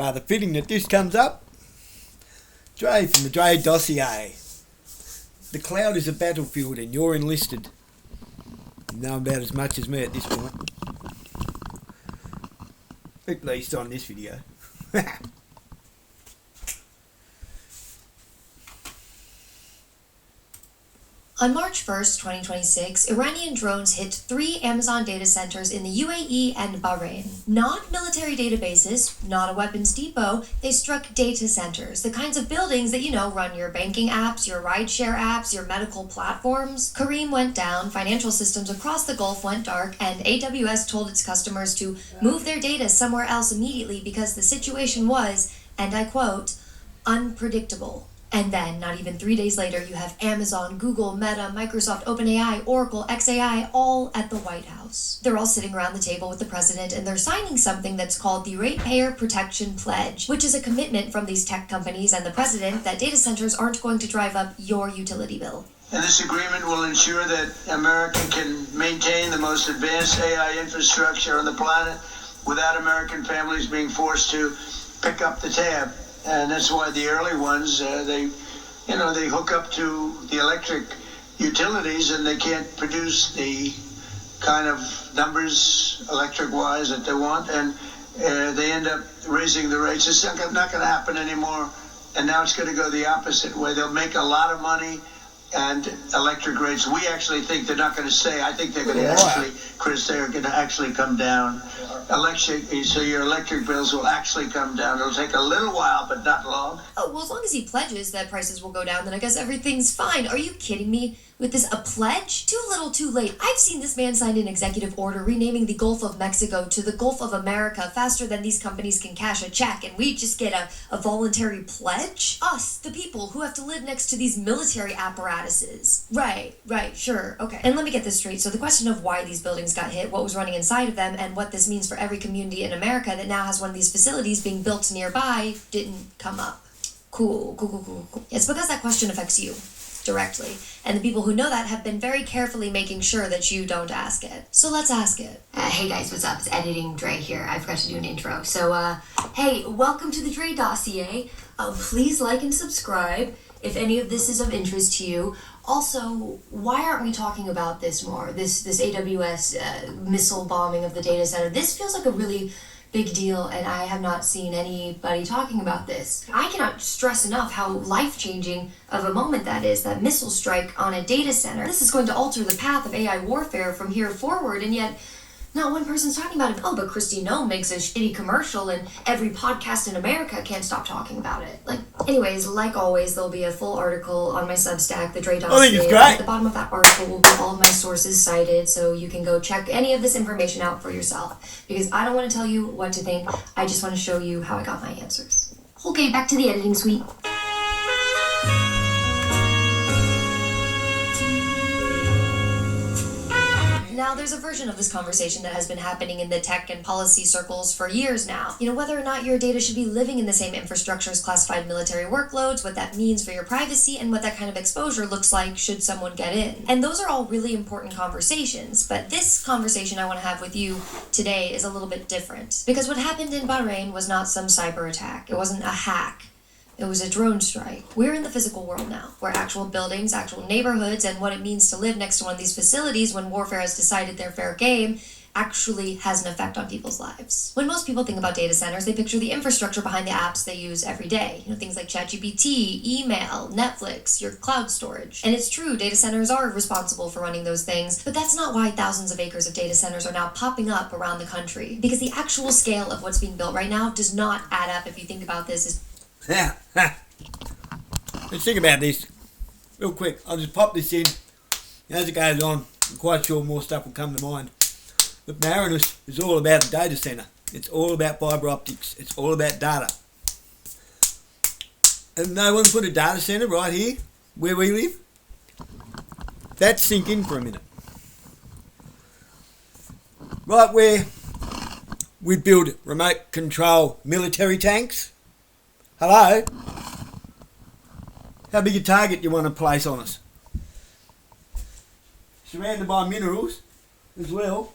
Rather fitting that this comes up. Dre from the Dre Dossier. The cloud is a battlefield and you're enlisted. You know about as much as me at this point. At least on this video. On March 1st, 2026, Iranian drones hit 3 Amazon data centers in the UAE and Bahrain. Not military databases, not a weapons depot, they struck data centers, the kinds of buildings that, run your banking apps, your rideshare apps, your medical platforms. Kareem went down, financial systems across the Gulf went dark, and AWS told its customers to move their data somewhere else immediately because the situation was, and I quote, unpredictable. And then, not even 3 days later, you have Amazon, Google, Meta, Microsoft, OpenAI, Oracle, xAI, all at the White House. They're all sitting around the table with the president, and they're signing something that's called the Ratepayer Protection Pledge, which is a commitment from these tech companies and the president that data centers aren't going to drive up your utility bill. And this agreement will ensure that America can maintain the most advanced AI infrastructure on the planet without American families being forced to pick up the tab. And that's why the early ones, they hook up to the electric utilities and they can't produce the kind of numbers electric-wise that they want, and they end up raising the rates. It's not going to happen anymore, and now it's going to go the opposite way. They'll make a lot of money, and electric rates, we actually think they're not going to stay. I think they're going to actually, Chris, they're going to actually come down. So your electric bills will actually come down. It'll take a little while, but not long. Oh, well, as long as he pledges that prices will go down, then I guess everything's fine. Are you kidding me? With this, a pledge? Too little, too late. I've seen this man sign an executive order renaming the Gulf of Mexico to the Gulf of America faster than these companies can cash a check, and we just get a voluntary pledge? Us, the people who have to live next to these military apparatuses. Right, sure, okay. And let me get this straight. So the question of why these buildings got hit, what was running inside of them, and what this means for every community in America that now has one of these facilities being built nearby didn't come up. Cool. It's because that question affects you directly, and the people who know that have been very carefully making sure that you don't ask it. So let's ask it. Hey guys, what's up? It's Editing Dre here. I forgot to do an intro. So, hey, welcome to the Dre Dossier. Please like and subscribe if any of this is of interest to you. Also, why aren't we talking about this more? This AWS missile bombing of the data center. This feels like a really big deal, and I have not seen anybody talking about this. I cannot stress enough how life-changing of a moment that is, that missile strike on a data center. This is going to alter the path of AI warfare from here forward, and yet not one person's talking about it. Oh, but Kristi Noem makes a shitty commercial and every podcast in America can't stop talking about it. Anyways, like always, there'll be a full article on my Substack, the Dre Dossier. I think it's great. At the bottom of that article will be all of my sources cited, so you can go check any of this information out for yourself. Because I don't want to tell you what to think, I just want to show you how I got my answers. Okay, back to the editing suite. Now, there's a version of this conversation that has been happening in the tech and policy circles for years now. Whether or not your data should be living in the same infrastructure as classified military workloads, what that means for your privacy, and what that kind of exposure looks like should someone get in. And those are all really important conversations, but this conversation I want to have with you today is a little bit different. Because what happened in Bahrain was not some cyber attack. It wasn't a hack. It was a drone strike. We're in the physical world now, where actual buildings, actual neighborhoods, and what it means to live next to one of these facilities when warfare has decided their fair game actually has an effect on people's lives. When most people think about data centers, they picture the infrastructure behind the apps they use every day. Things like ChatGPT, email, Netflix, your cloud storage. And it's true, data centers are responsible for running those things, but that's not why thousands of acres of data centers are now popping up around the country. Because the actual scale of what's being built right now does not add up if you think about this as Let's think about this real quick. I'll just pop this in. As it goes on, I'm quite sure more stuff will come to mind. But Marinus is all about the data centre. It's all about fibre optics. It's all about data. And no one put a data centre right here where we live? Let's sink in for a minute. Right where we build remote control military tanks. Hello? How big a target you want to place on us? Surrounded by minerals as well.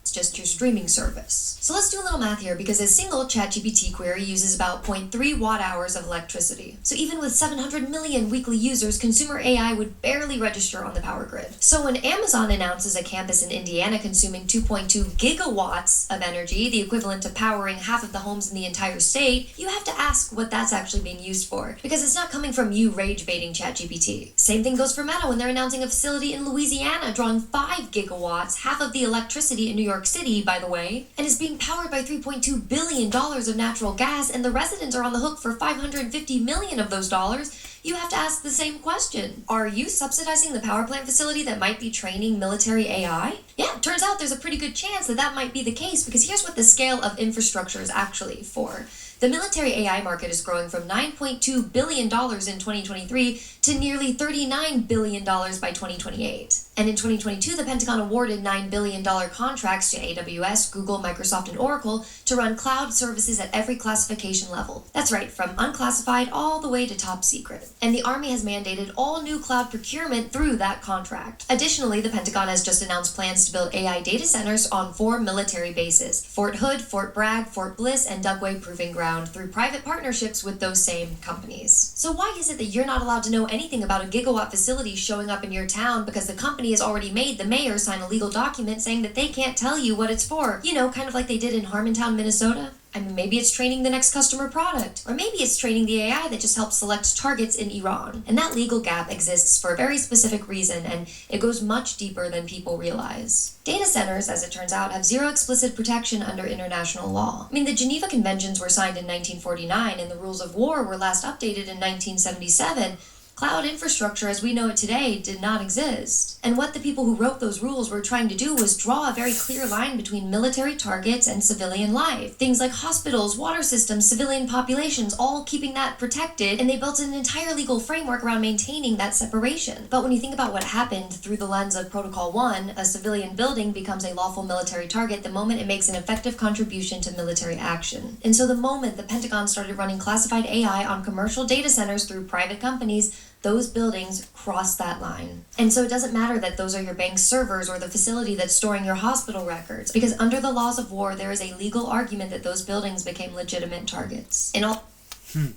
It's just your streaming service. So let's do a little math here, because a single ChatGPT query uses about 0.3 watt hours of electricity. So even with 700 million weekly users, consumer AI would barely register on the power grid. So when Amazon announces a campus in Indiana consuming 2.2 gigawatts of energy, the equivalent to powering half of the homes in the entire state, you have to ask what that's actually being used for, because it's not coming from you rage-baiting ChatGPT. Same thing goes for Meta when they're announcing a facility in Louisiana drawing 5 gigawatts, half of the electricity in New York City, by the way, and is being powered by $3.2 billion of natural gas, and the residents are on the hook for $550 million of those dollars. You have to ask the same question. Are you subsidizing the power plant facility that might be training military AI? Yeah, turns out there's a pretty good chance that that might be the case, because here's what the scale of infrastructure is actually for. The military AI market is growing from $9.2 billion in 2023 to nearly $39 billion by 2028. And in 2022, the Pentagon awarded $9 billion contracts to AWS, Google, Microsoft, and Oracle to run cloud services at every classification level. That's right, from unclassified all the way to top secret. And the Army has mandated all new cloud procurement through that contract. Additionally, the Pentagon has just announced plans to build AI data centers on 4 military bases: Fort Hood, Fort Bragg, Fort Bliss, and Dugway Proving Ground, through private partnerships with those same companies. So why is it that you're not allowed to know anything about a gigawatt facility showing up in your town because the company has already made the mayor sign a legal document saying that they can't tell you what it's for? You know, kind of like they did in Harmontown, Minnesota. I mean, maybe it's training the next customer product, or maybe it's training the AI that just helps select targets in Iran. And that legal gap exists for a very specific reason, and it goes much deeper than people realize. Data centers, as it turns out, have zero explicit protection under international law. I mean, the Geneva Conventions were signed in 1949, and the rules of war were last updated in 1977. Cloud infrastructure as we know it today did not exist. And what the people who wrote those rules were trying to do was draw a very clear line between military targets and civilian life. Things like hospitals, water systems, civilian populations, all keeping that protected, and they built an entire legal framework around maintaining that separation. But when you think about what happened through the lens of Protocol 1, a civilian building becomes a lawful military target the moment it makes an effective contribution to military action. And so the moment the Pentagon started running classified AI on commercial data centers through private companies, those buildings cross that line. And so it doesn't matter that those are your bank's servers or the facility that's storing your hospital records, because under the laws of war, there is a legal argument that those buildings became legitimate targets. In all... You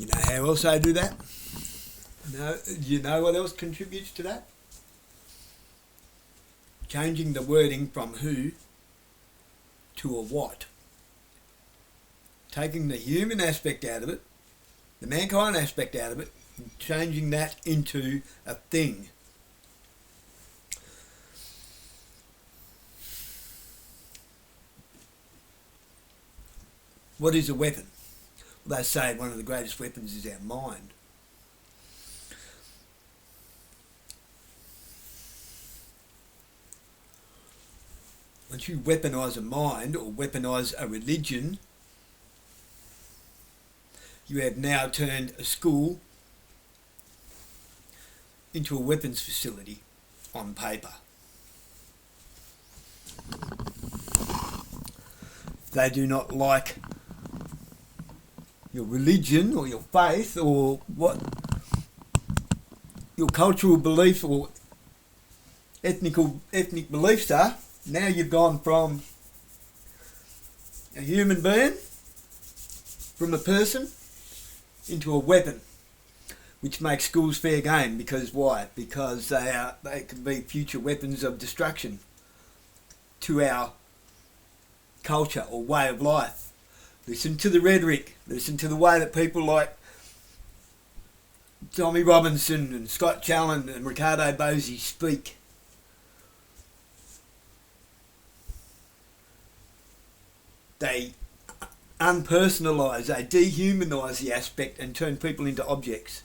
know how else I do that? No, you know what else contributes to that? Changing the wording from who to a what. Taking the human aspect out of it, the mankind aspect out of it, and changing that into a thing. What is a weapon? Well, they say one of the greatest weapons is our mind. Once you weaponise a mind or weaponise a religion, you have now turned a school into a weapons facility on paper. They do not like your religion or your faith or what your cultural belief or ethnic beliefs are. Now you've gone from a human being, from a person, into a weapon, which makes schools fair game. Because why? Because they can be future weapons of destruction to our culture or way of life. Listen to the rhetoric. Listen to the way that people like Tommy Robinson and Scott Challen and Ricardo Bosi speak. They unpersonalise, they dehumanise the aspect and turn people into objects.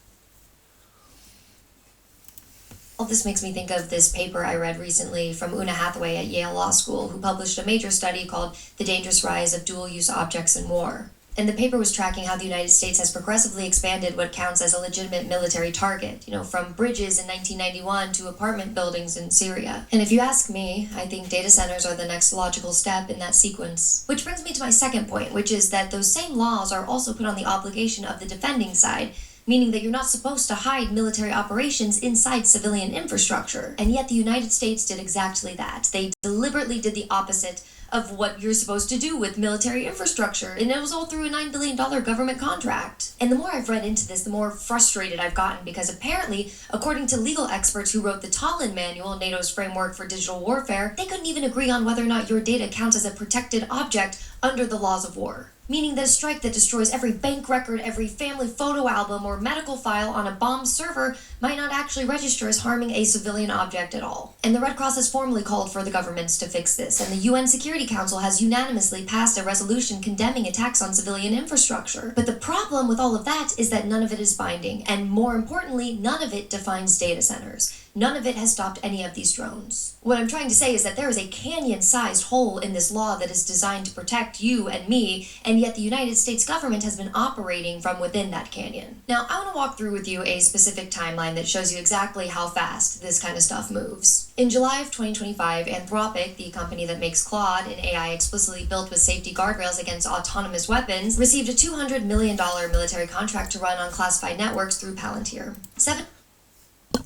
All this makes me think of this paper I read recently from Una Hathaway at Yale Law School, who published a major study called The Dangerous Rise of Dual-Use Objects in War. And the paper was tracking how the United States has progressively expanded what counts as a legitimate military target, from bridges in 1991 to apartment buildings in Syria. And if you ask me, I think data centers are the next logical step in that sequence. Which brings me to my second point, which is that those same laws are also put on the obligation of the defending side, meaning that you're not supposed to hide military operations inside civilian infrastructure. And yet the United States did exactly that. They deliberately did the opposite of what you're supposed to do with military infrastructure, and it was all through a $9 billion government contract. And the more I've read into this, the more frustrated I've gotten, because apparently, according to legal experts who wrote the Tallinn Manual, NATO's framework for digital warfare, they couldn't even agree on whether or not your data counts as a protected object under the laws of war. Meaning that a strike that destroys every bank record, every family photo album, or medical file on a bomb server might not actually register as harming a civilian object at all. And the Red Cross has formally called for the governments to fix this, and the UN Security Council has unanimously passed a resolution condemning attacks on civilian infrastructure. But the problem with all of that is that none of it is binding, and more importantly, none of it defines data centers. None of it has stopped any of these drones. What I'm trying to say is that there is a canyon-sized hole in this law that is designed to protect you and me, and yet the United States government has been operating from within that canyon. Now, I want to walk through with you a specific timeline that shows you exactly how fast this kind of stuff moves. In July of 2025, Anthropic, the company that makes Claude, an AI explicitly built with safety guardrails against autonomous weapons, received a $200 million military contract to run on classified networks through Palantir.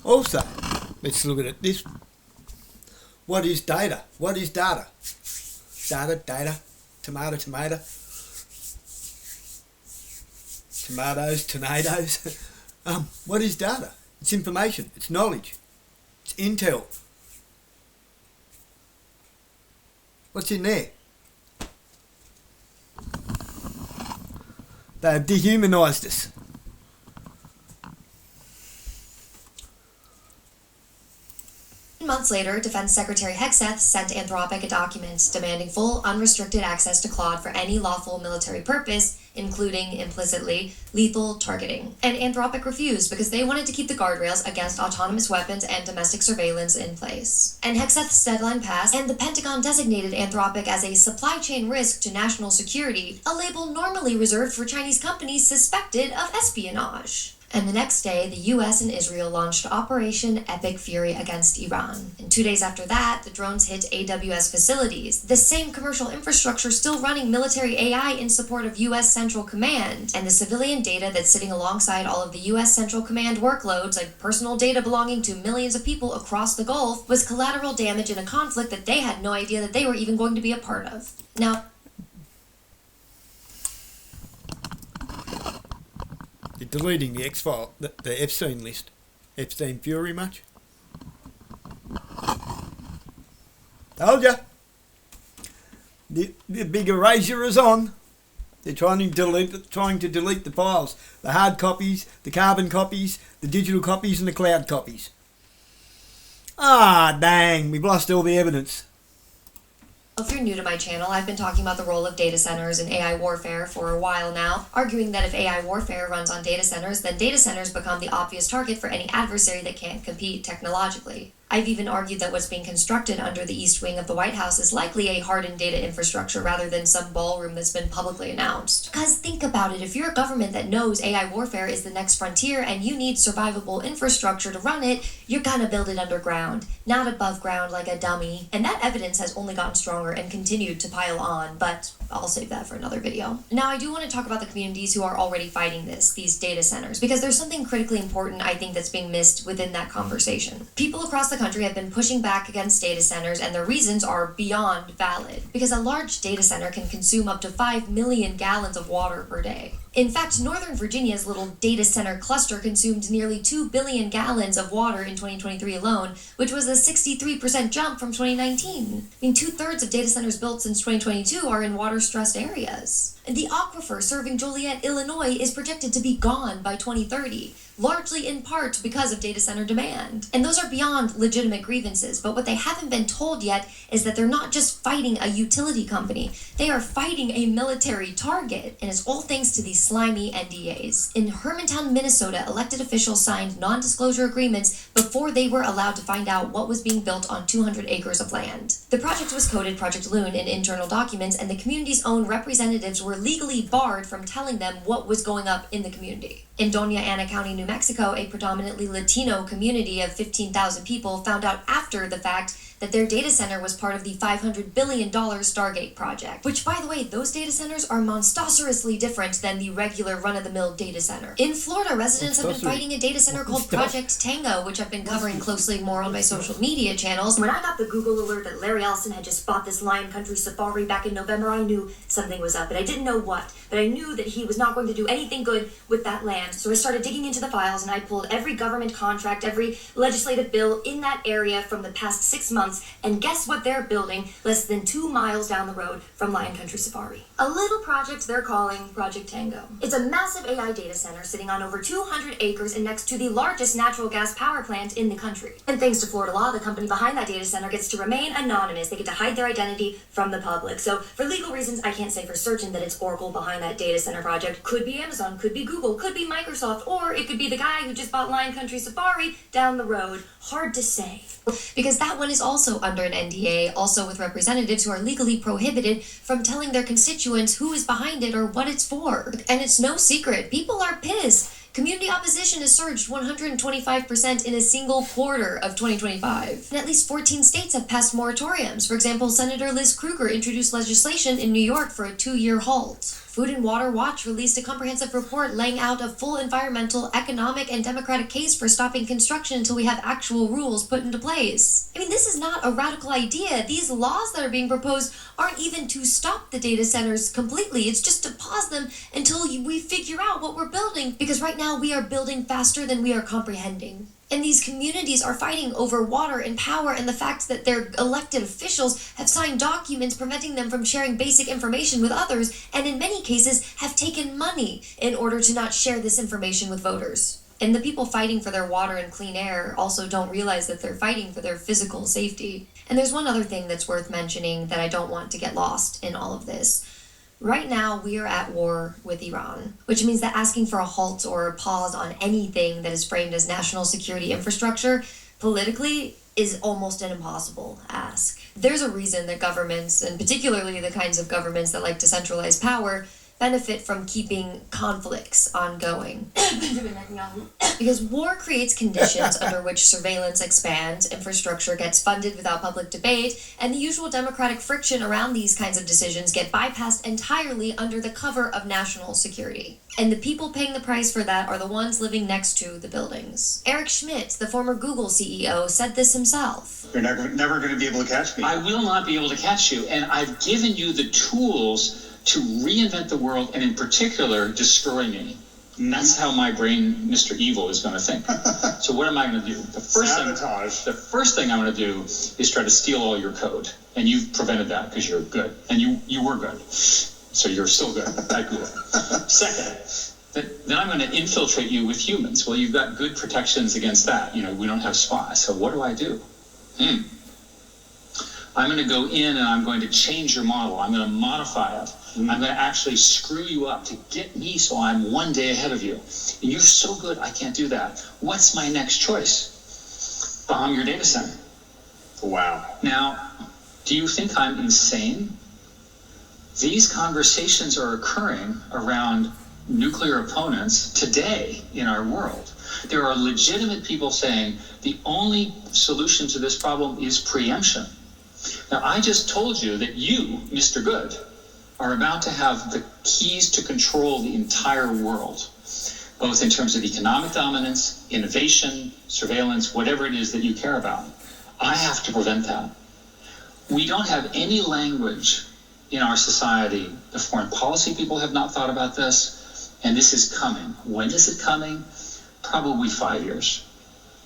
Also, let's look at this. What is data? What is data? Data, tomato, tomatoes, tornadoes. What is data? It's information, it's knowledge, it's intel. What's in there? They have dehumanised us. Months later, Defense Secretary Hegseth sent Anthropic a document demanding full, unrestricted access to Claude for any lawful military purpose, including, implicitly, lethal targeting. And Anthropic refused because they wanted to keep the guardrails against autonomous weapons and domestic surveillance in place. And Hegseth's deadline passed, and the Pentagon designated Anthropic as a supply chain risk to national security, a label normally reserved for Chinese companies suspected of espionage. And the next day, the US and Israel launched Operation Epic Fury against Iran. And 2 days after that, the drones hit AWS facilities, the same commercial infrastructure still running military AI in support of US Central Command. And the civilian data that's sitting alongside all of the US Central Command workloads, like personal data belonging to millions of people across the Gulf, was collateral damage in a conflict that they had no idea that they were even going to be a part of. Now, deleting the X-file, the Epstein list. Epstein Fury much? Told ya! The big erasure is on. They're trying to delete the files. The hard copies, the carbon copies, the digital copies and the cloud copies. Ah, dang, we've lost all the evidence. If you're new to my channel, I've been talking about the role of data centers in AI warfare for a while now, arguing that if AI warfare runs on data centers, then data centers become the obvious target for any adversary that can't compete technologically. I've even argued that what's being constructed under the east wing of the White House is likely a hardened data infrastructure rather than some ballroom that's been publicly announced. Because think about it, if you're a government that knows AI warfare is the next frontier and you need survivable infrastructure to run it, you're gonna build it underground, not above ground like a dummy. And that evidence has only gotten stronger and continued to pile on, but I'll save that for another video. Now, I do want to talk about the communities who are already fighting these data centers, because there's something critically important I think that's being missed within that conversation. People across the country have been pushing back against data centers, and their reasons are beyond valid, because a large data center can consume up to 5 million gallons of water per day. In fact, Northern Virginia's little data center cluster consumed nearly 2 billion gallons of water in 2023 alone, which was a 63% jump from 2019. I mean, 2/3 of data centers built since 2022 are in water-stressed areas. And the aquifer serving Joliet, Illinois is projected to be gone by 2030, largely in part because of data center demand. And those are beyond legitimate grievances, but what they haven't been told yet is that they're not just fighting a utility company, they are fighting a military target, and it's all thanks to these slimy NDAs. In Hermantown, Minnesota, elected officials signed non-disclosure agreements before they were allowed to find out what was being built on 200 acres of land. The project was coded Project Loon in internal documents, and the community's own representatives were legally barred from telling them what was going up in the community. In Doña Ana County, New Mexico, a predominantly Latino community of 15,000 people found out after the fact that their data center was part of the $500 billion Stargate project. Which, by the way, those data centers are monstrously different than the regular run-of-the-mill data center. In Florida, residents have been fighting a data center called Project Tango, which I've been covering closely more on my social media channels. When I got the Google alert that Larry Ellison had just bought this Lion Country Safari back in November, I knew something was up, but I didn't know what. But I knew that he was not going to do anything good with that land. So I started digging into the files, and I pulled every government contract, every legislative bill in that area from the past 6 months, and guess what they're building less than 2 miles down the road from Lion Country Safari? A little project they're calling Project Tango. It's a massive AI data center sitting on over 200 acres and next to the largest natural gas power plant in the country. And thanks to Florida law, the company behind that data center gets to remain anonymous. They get to hide their identity from the public. So for legal reasons, I can't say for certain that it's Oracle behind that data center project. Could be Amazon, could be Google, could be Microsoft, or it could be the guy who just bought Lion Country Safari down the road. Hard to say. Because that one is also under an NDA, also with representatives who are legally prohibited from telling their constituents who is behind it or what it's for. And it's no secret, people are pissed. Community opposition has surged 125% in a single quarter of 2025. And at least 14 states have passed moratoriums. For example, Senator Liz Krueger introduced legislation in New York for a 2-year halt. Food and Water Watch released a comprehensive report laying out a full environmental, economic, and democratic case for stopping construction until we have actual rules put into place. I mean, this is not a radical idea. These laws that are being proposed aren't even to stop the data centers completely. It's just to pause them until we figure out what we're building. Because right now we are building faster than we are comprehending. And these communities are fighting over water and power and the fact that their elected officials have signed documents preventing them from sharing basic information with others, and in many cases have taken money in order to not share this information with voters. And the people fighting for their water and clean air also don't realize that they're fighting for their physical safety. And there's one other thing that's worth mentioning that I don't want to get lost in all of this. Right now, we are at war with Iran, which means that asking for a halt or a pause on anything that is framed as national security infrastructure politically is almost an impossible ask. There's a reason that governments, and particularly the kinds of governments that like to centralize power, benefit from keeping conflicts ongoing. Because war creates conditions under which surveillance expands, infrastructure gets funded without public debate, and the usual democratic friction around these kinds of decisions get bypassed entirely under the cover of national security. And the people paying the price for that are the ones living next to the buildings. Eric Schmidt, the former Google CEO, said this himself. You're never going to be able to catch me. I will not be able to catch you, and I've given you the tools to reinvent the world, and in particular, destroy me. That's how my brain, Mr. Evil, is going to think. So what am I going to do? The first thing I'm going to do is try to steal all your code. And you've prevented that because you're good. And you were good. So you're still good at Google. Second, then I'm going to infiltrate you with humans. Well, you've got good protections against that. We don't have spies. So what do? I'm going to go in and I'm going to change your model. I'm going to modify it. I'm going to actually screw you up to get me so I'm one day ahead of you. And you're so good, I can't do that. What's my next choice? Bomb your data center. Wow. Now, do you think I'm insane? These conversations are occurring around nuclear opponents today in our world. There are legitimate people saying the only solution to this problem is preemption. Now, I just told you that you, Mr. Good, are about to have the keys to control the entire world, both in terms of economic dominance, innovation, surveillance, whatever it is that you care about. I have to prevent that. We don't have any language in our society. The foreign policy people have not thought about this, and this is coming. When is it coming? Probably 5 years.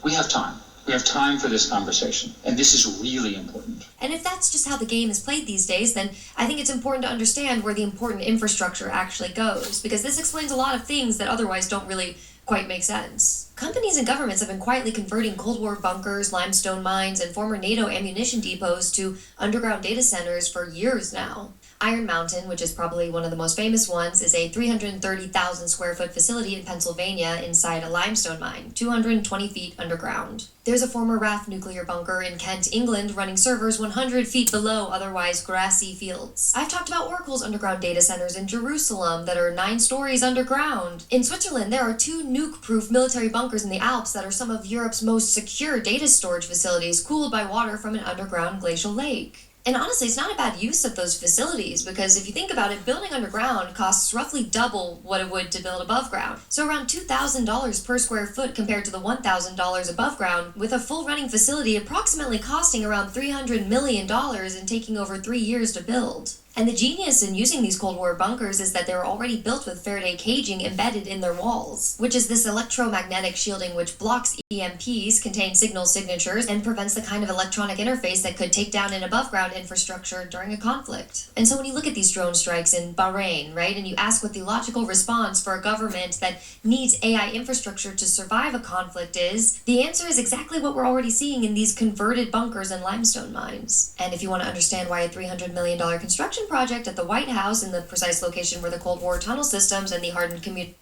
We have time. We have time for this conversation, and this is really important. And if that's just how the game is played these days, then I think it's important to understand where the important infrastructure actually goes, because this explains a lot of things that otherwise don't really quite make sense. Companies and governments have been quietly converting Cold War bunkers, limestone mines, and former NATO ammunition depots to underground data centers for years now. Iron Mountain, which is probably one of the most famous ones, is a 330,000 square foot facility in Pennsylvania inside a limestone mine, 220 feet underground. There's a former RAF nuclear bunker in Kent, England, running servers 100 feet below otherwise grassy fields. I've talked about Oracle's underground data centers in Jerusalem that are 9 stories underground. In Switzerland, there are 2 nuke-proof military bunkers in the Alps that are some of Europe's most secure data storage facilities, cooled by water from an underground glacial lake. And honestly, it's not a bad use of those facilities, because if you think about it, building underground costs roughly double what it would to build above ground. So around $2,000 per square foot compared to the $1,000 above ground, with a full running facility approximately costing around $300 million and taking over 3 years to build. And the genius in using these Cold War bunkers is that they were already built with Faraday caging embedded in their walls, which is this electromagnetic shielding which blocks EMPs, contains signal signatures, and prevents the kind of electronic interface that could take down an above-ground infrastructure during a conflict. And so when you look at these drone strikes in Bahrain, right, and you ask what the logical response for a government that needs AI infrastructure to survive a conflict is, the answer is exactly what we're already seeing in these converted bunkers and limestone mines. And if you want to understand why a $300 million construction project at the White House in the precise location where the Cold War tunnel systems and the hardened community...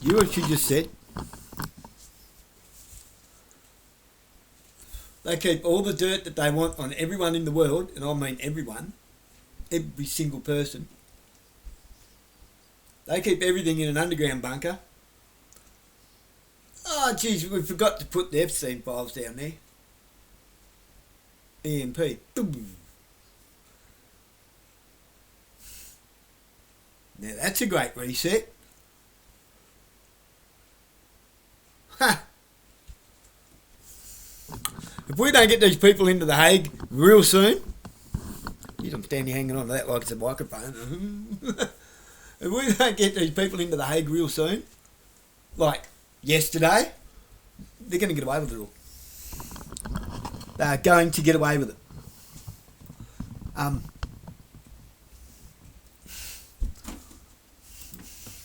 You know what you just said? They keep all the dirt that they want on everyone in the world, and I mean everyone, every single person. They keep everything in an underground bunker. Oh, geez, we forgot to put the Epstein files down there. EMP. Boom. Now that's a great reset. Ha! If we don't get these people into The Hague real soon, geez, I'm standing hanging on to that like it's a microphone. If we don't get these people into The Hague real soon, like yesterday, they're going to get away with it all. They're going to get away with it.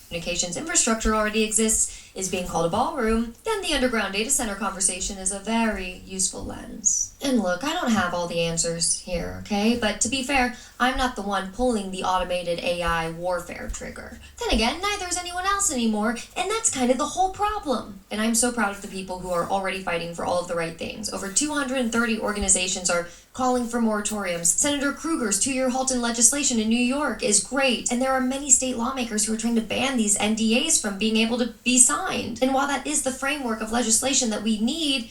Communications infrastructure already exists, is being called a ballroom, then the underground data center conversation is a very useful lens. And look, I don't have all the answers here, okay? But to be fair, I'm not the one pulling the automated AI warfare trigger. Then again, neither is anyone else anymore, and that's kind of the whole problem. And I'm so proud of the people who are already fighting for all of the right things. Over 230 organizations are calling for moratoriums. Senator Kruger's 2-year halt in legislation in New York is great, and there are many state lawmakers who are trying to ban these NDAs from being able to be signed. And while that is the framework of legislation that we need,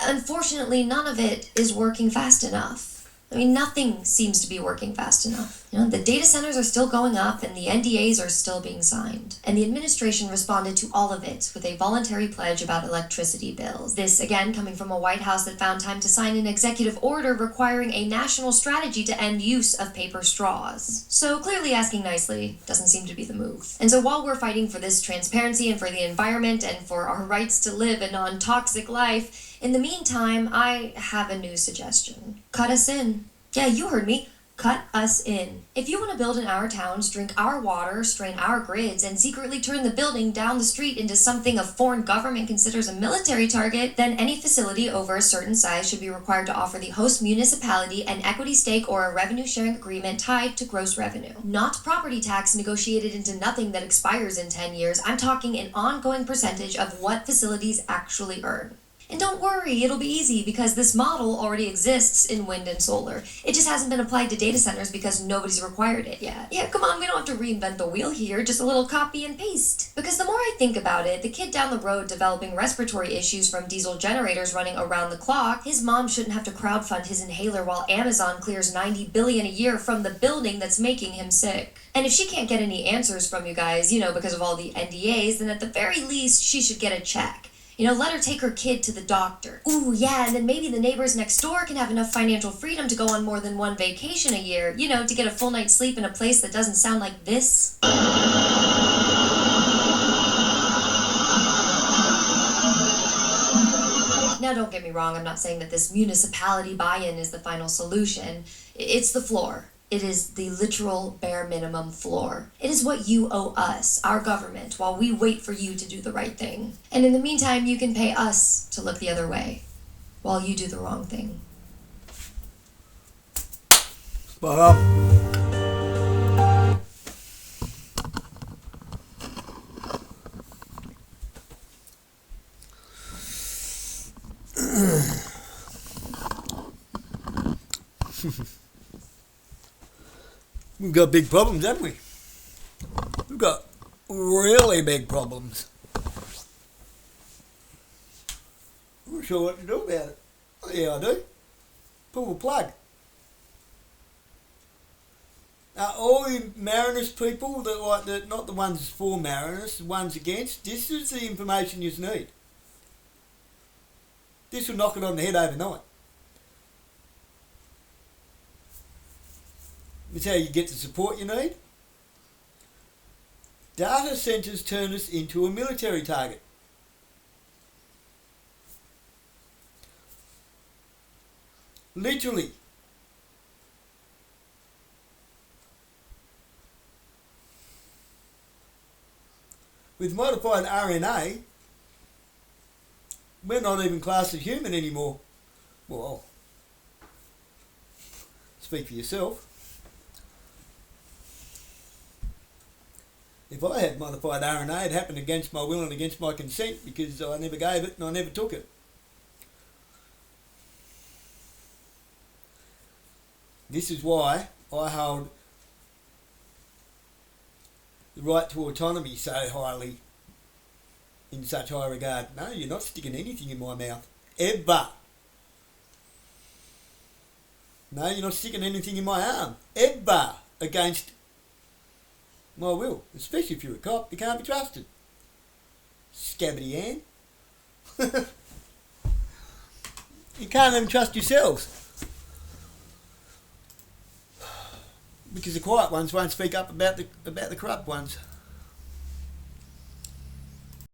unfortunately, none of it is working fast enough. I mean, nothing seems to be working fast enough. You know, the data centers are still going up and the NDAs are still being signed. And the administration responded to all of it with a voluntary pledge about electricity bills. This, again, coming from a White House that found time to sign an executive order requiring a national strategy to end use of paper straws. So clearly asking nicely doesn't seem to be the move. And so while we're fighting for this transparency and for the environment and for our rights to live a non-toxic life, in the meantime, I have a new suggestion. Cut us in. Yeah, you heard me. Cut us in. If you want to build in our towns, drink our water, strain our grids, and secretly turn the building down the street into something a foreign government considers a military target, then any facility over a certain size should be required to offer the host municipality an equity stake or a revenue sharing agreement tied to gross revenue. Not property tax negotiated into nothing that expires in 10 years. I'm talking an ongoing percentage of what facilities actually earn. And don't worry, it'll be easy because this model already exists in wind and solar. It just hasn't been applied to data centers because nobody's required it yet. Yeah, come on, we don't have to reinvent the wheel here, just a little copy and paste. Because the more I think about it, the kid down the road developing respiratory issues from diesel generators running around the clock, his mom shouldn't have to crowdfund his inhaler while Amazon clears $90 billion a year from the building that's making him sick. And if she can't get any answers from you guys, because of all the NDAs, then at the very least, she should get a check. Let her take her kid to the doctor. Ooh, yeah, and then maybe the neighbors next door can have enough financial freedom to go on more than one vacation a year, to get a full night's sleep in a place that doesn't sound like this. Now, don't get me wrong, I'm not saying that this municipality buy-in is the final solution. It's the floor. It is the literal bare minimum floor. It is what you owe us, our government, while we wait for you to do the right thing. And in the meantime, you can pay us to look the other way, while you do the wrong thing. Spot on. We've got big problems, haven't we? We've got really big problems. I'm not sure what to do about it. Oh, yeah, I do. Pull the plug. All you Mariners people, not the ones for Mariners, the ones against, this is the information you need. This will knock it on the head overnight. It's how you get the support you need. Data centres turn us into a military target. Literally. With modified RNA, we're not even classed as human anymore. Well, speak for yourself. If I had modified RNA, it happened against my will and against my consent because I never gave it and I never took it. This is why I hold the right to autonomy so highly, in such high regard. No, you're not sticking anything in my mouth. Ever. No, you're not sticking anything in my arm. Ever. Against my will. Especially if you're a cop, you can't be trusted. Scabbity Ann. You can't even trust yourselves. Because the quiet ones won't speak up about the corrupt ones.